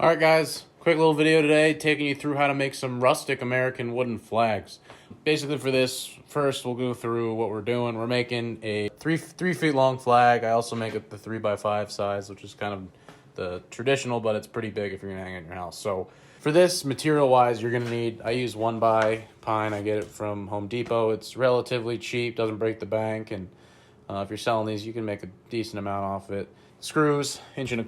Alright guys, quick little video today taking you through how to make some rustic American wooden flags. Basically for this, first we'll go through what we're doing. We're making a 3 feet long flag. I also make it the 3x5 size, which is kind of the traditional, but it's pretty big if you're going to hang it in your house. So for this, material wise, you're going to need, I use 1x pine. I get it from Home Depot. It's relatively cheap, doesn't break the bank, and if you're selling these, you can make a decent amount off it. Screws, 1.25 inches,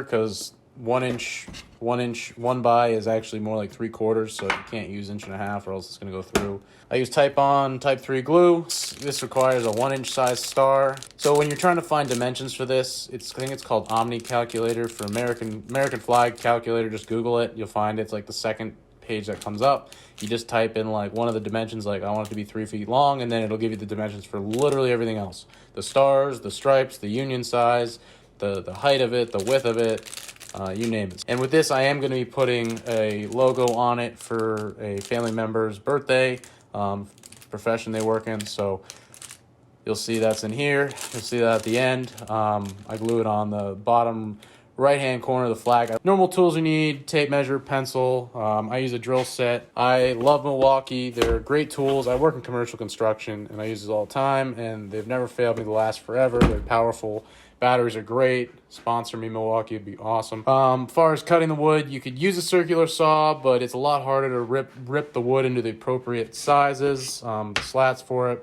because 1 inch 1x is actually more like 3/4, so you can't use 1.5 inches or else it's going to go through. I use type 3 glue. This requires a 1 inch size star. So when you're trying to find dimensions for this, I think it's called Omni Calculator for American Flag Calculator. Just Google it, you'll find it. It's like the second page that comes up. You just type in like one of the dimensions, like I want it to be 3 feet long, and then it'll give you the dimensions for literally everything else: the stars, the stripes, the union size, the height of it, the width of it. You name it. And with this, I am going to be putting a logo on it for a family member's birthday, profession they work in. So you'll see that's in here. You'll see that at the end. I glue it on the bottom right-hand corner of the flag. Normal tools you need: tape measure, pencil. I use a drill set. I love Milwaukee. They're great tools. I work in commercial construction, and I use these all the time, and they've never failed me to last forever. They're powerful. Batteries are great. Sponsor me, Milwaukee, would be awesome. As far as cutting the wood, you could use a circular saw, but it's a lot harder to rip the wood into the appropriate sizes, the slats for it.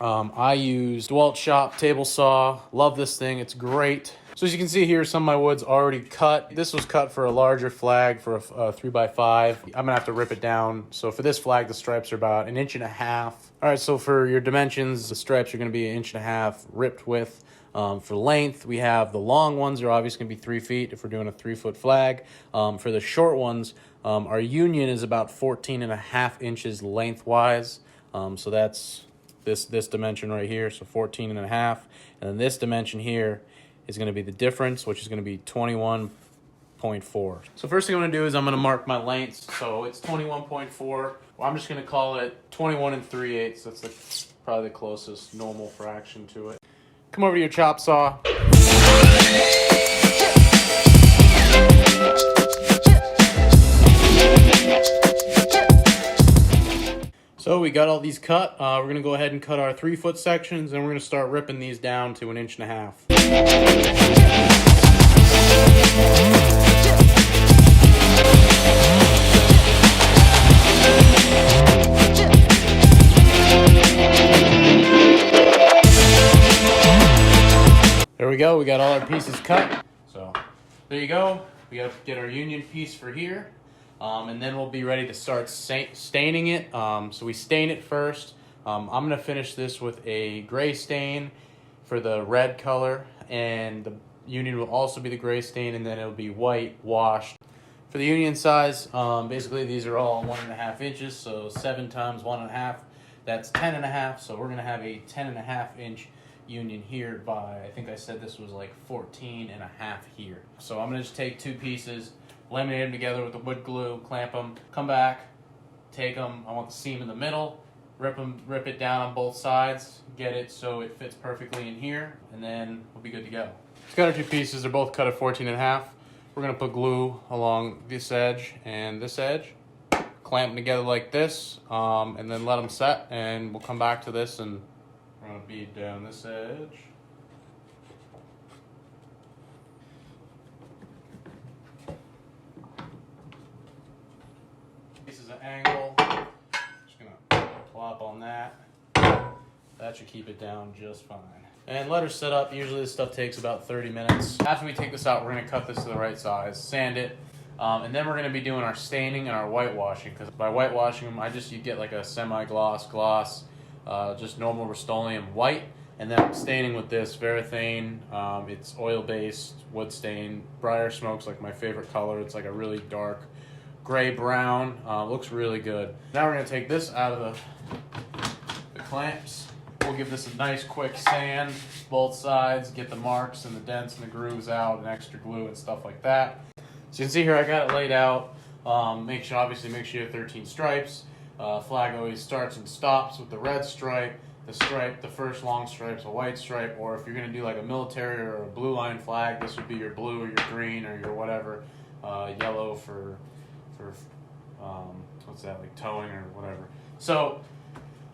I use DeWalt Shop table saw. Love this thing. It's great. So as you can see here, some of my wood's already cut. This was cut for a larger flag, for a 3x5. I'm gonna have to rip it down. So for this flag, the stripes are about 1.5 inches. All right, so for your dimensions, the stripes are gonna be 1.5 inches ripped width. For length, we have the long ones are obviously going to be 3 feet if we're doing a 3-foot flag. For the short ones, our union is about 14.5 inches lengthwise. So that's this dimension right here, so 14.5. And then this dimension here is going to be the difference, which is going to be 21.4. So first thing I'm going to do is I'm going to mark my lengths. So it's 21.4. Well, I'm just going to call it 21 3/8. That's probably the closest normal fraction to it. Come over to your chop saw. So we got all these cut. We're going to go ahead and cut our 3-foot sections, and we're going to start ripping these down to 1.5 inches. There we go, we got all our pieces cut. So there you go. We have to get our union piece for here. And then we'll be ready to start staining it. So we stain it first. I'm gonna finish this with a gray stain for the red color, and the union will also be the gray stain, and then it'll be white washed. For the union size, basically these are all 1.5 inches, so 7 times 1.5, that's 10.5. So we're gonna have a 10.5 inch union here by, I think I said this was like 14.5 here. So I'm gonna just take 2 pieces, laminate them together with the wood glue, clamp them, come back, take them, I want the seam in the middle, rip it down on both sides, get it so it fits perfectly in here, and then we'll be good to go. It's got our 2 pieces, they're both cut at 14.5. We're gonna put glue along this edge and this edge, clamp them together like this, and then let them set, and we'll come back to this, and we're going to bead down this edge. This is an angle. Just going to plop on that. That should keep it down just fine. And let her set up. Usually this stuff takes about 30 minutes. After we take this out, we're going to cut this to the right size, sand it, and then we're going to be doing our staining and our whitewashing. Because by whitewashing them, you get like a semi-gloss, just normal Rust-Oleum white, and then I'm staining with this Varathane. It's oil-based wood stain. Briar smoke's like my favorite color. It's like a really dark gray-brown. Looks really good. Now we're going to take this out of the clamps. We'll give this a nice quick sand, both sides, get the marks and the dents and the grooves out, and extra glue and stuff like that. So you can see here I got it laid out. Obviously make sure you have 13 stripes. Flag always starts and stops with the red stripe. The first long stripe's a white stripe, or if you're going to do like a military or a blue line flag, this would be your blue or your green or your whatever. yellow for what's that, like towing or whatever. So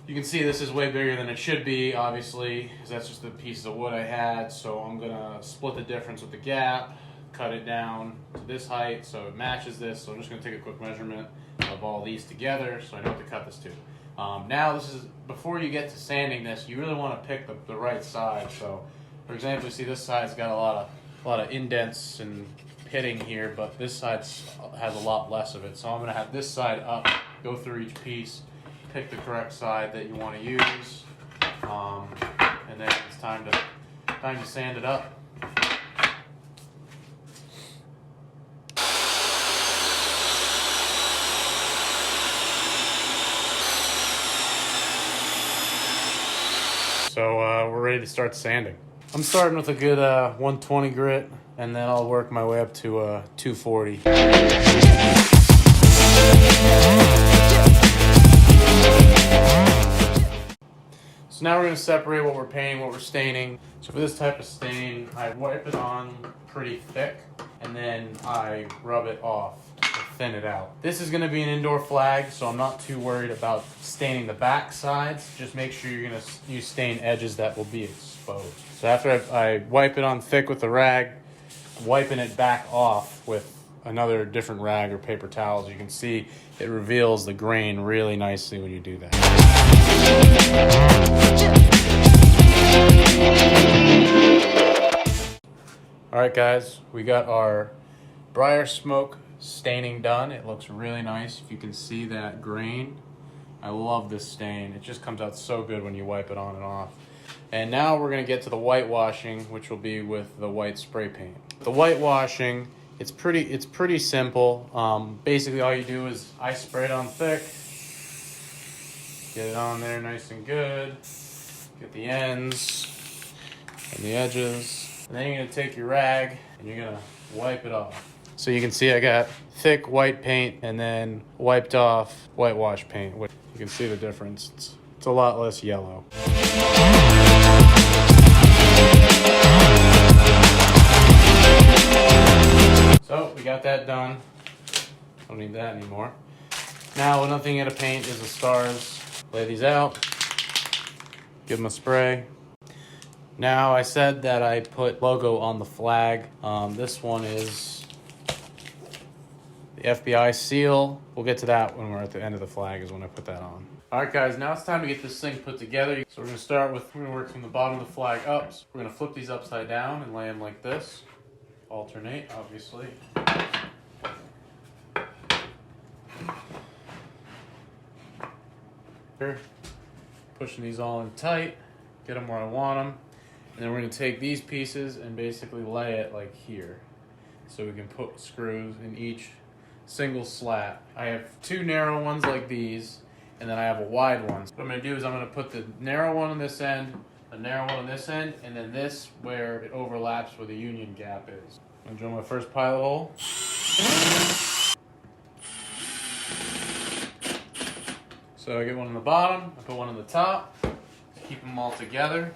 you can see this is way bigger than it should be, obviously, because that's just the pieces of wood I had. So I'm gonna split the difference with the gap, cut it down to this height so it matches this. So I'm just gonna take a quick measurement of all these together so I know what to cut this to. Now this is, before you get to sanding this, you really want to pick the right side. So for example, you see this side's got a lot of indents and pitting here, but this side has a lot less of it. So I'm gonna have this side up, go through each piece, pick the correct side that you want to use, and then it's time to sand it up. So we're ready to start sanding. I'm starting with a good 120 grit, and then I'll work my way up to 240. So now we're going to separate what we're painting, what we're staining. So for this type of stain, I wipe it on pretty thick, and then I rub it off to thin it out. This is going to be an indoor flag, so I'm not too worried about staining the back sides. Just make sure you're going to use stain edges that will be exposed. So after I wipe it on thick with the rag, wiping it back off with another different rag or paper towels, you can see it reveals the grain really nicely when you do that. All right, guys, we got our briar smoke staining done. It looks really nice. If you can see that grain, I love this stain. It just comes out so good when you wipe it on and off. And now we're gonna get to the whitewashing, which will be with the white spray paint. The whitewashing, it's pretty simple. Basically all you do is I spray it on thick, get it on there nice and good, get the ends and the edges, and then you're gonna take your rag and you're gonna wipe it off. So you can see I got thick white paint and then wiped off whitewash paint. You can see the difference. It's a lot less yellow. So we got that done. Don't need that anymore. Now another thing you gotta paint is the stars. Lay these out, give them a spray. Now I said that I put logo on the flag. This one is the FBI seal. We'll get to that when we're at the end of the flag is when I put that on. All right, guys, now it's time to get this thing put together. So we're gonna work from the bottom of the flag up. So we're gonna flip these upside down and lay them like this. Alternate, obviously. Here, pushing these all in tight, get them where I want them. And then we're gonna take these pieces and basically lay it like here. So we can put screws in each single slat. I have two narrow ones like these, and then I have a wide one. So what I'm gonna do is I'm gonna put the narrow one on this end, a narrow one on this end, and then this where it overlaps where the union gap is. I'm gonna drill my first pilot hole. So I get one on the bottom, I put one on the top, keep them all together.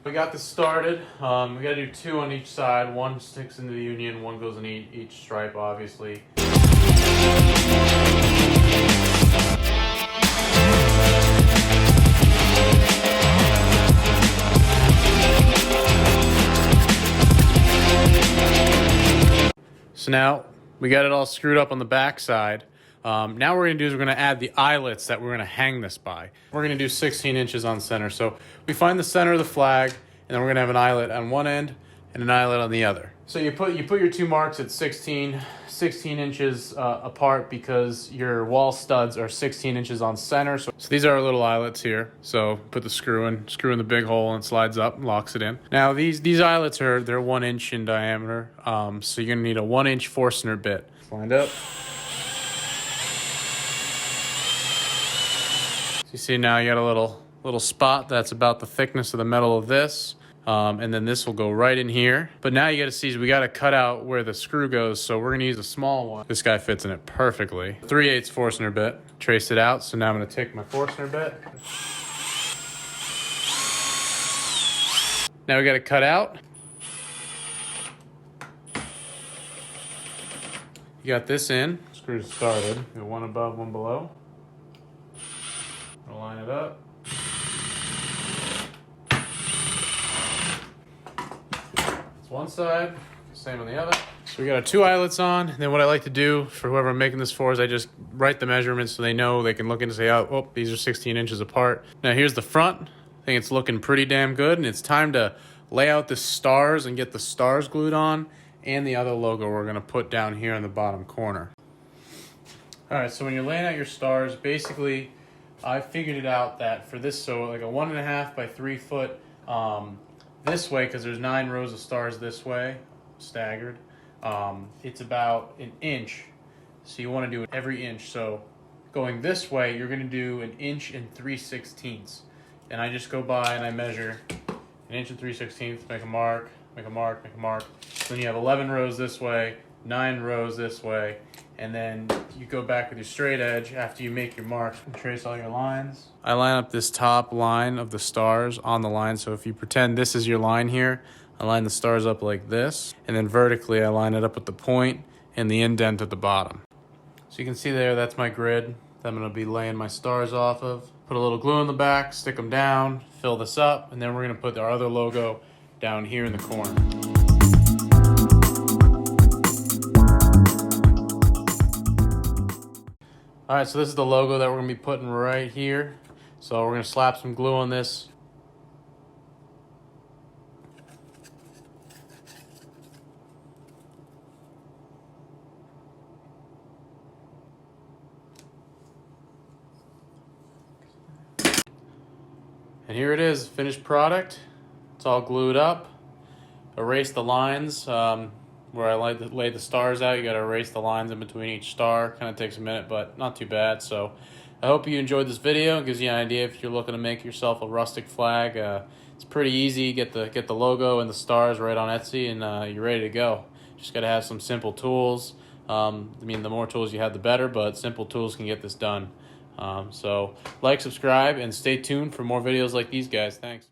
We got this started. We gotta do two on each side. One sticks into the union, one goes in each stripe, obviously. So now we got it all screwed up on the back side. Now what we're gonna do is we're gonna add the eyelets that we're gonna hang this by. We're gonna do 16 inches on center. So we find the center of the flag, and then we're gonna have an eyelet on one end and an eyelet on the other. So you put your two marks at 16 inches apart because your wall studs are 16 inches on center. So these are our little eyelets here. So put the screw in the big hole and it slides up and locks it in. Now these eyelets they're 1 inch in diameter. So you're gonna need a 1 inch Forstner bit. Lined up. So you see now you got a little spot that's about the thickness of the metal of this. And then this will go right in here. But now you got to see, we got to cut out where the screw goes. So we're going to use a small one. This guy fits in it perfectly. 3/8 Forstner bit. Trace it out. So now I'm going to take my Forstner bit. Now we got to cut out. You got this in. Screws started. You got one above, one below. I'll line it up. It's one side, same on the other. So we got our 2 eyelets on. And then what I like to do for whoever I'm making this for is I just write the measurements so they know, they can look in and say, oh, these are 16 inches apart. Now here's the front. I think it's looking pretty damn good, and it's time to lay out the stars and get the stars glued on and the other logo we're gonna put down here in the bottom corner. All right, so when you're laying out your stars, basically, I figured it out that for this, so like a 1.5 by 3 foot this way, because there's 9 rows of stars this way, staggered, it's about 1 inch. So you want to do it every inch. So going this way, you're going to do 1 inch and 3/16. And I just go by and I measure 1 inch and 3/16, make a mark, make a mark, make a mark. Then you have 11 rows this way, 9 rows this way, and then you go back with your straight edge after you make your marks and trace all your lines. I line up this top line of the stars on the line, so if you pretend this is your line here, I line the stars up like this, and then vertically I line it up with the point and the indent at the bottom. So you can see there, that's my grid that I'm gonna be laying my stars off of. Put a little glue in the back, stick them down, fill this up, and then we're gonna put our other logo down here in the corner. All right, so this is the logo that we're gonna be putting right here. So we're gonna slap some glue on this. And here it is, finished product. It's all glued up. Erase the lines where I lay the stars out. You gotta erase the lines in between each star. Kind of takes a minute, but not too bad. So I hope you enjoyed this video. It gives you an idea if you're looking to make yourself a rustic flag. It's pretty easy. Get the logo and the stars right on Etsy, and you're ready to go. Just gotta have some simple tools. I mean, the more tools you have, the better, but simple tools can get this done. So like, subscribe, and stay tuned for more videos like these guys. Thanks.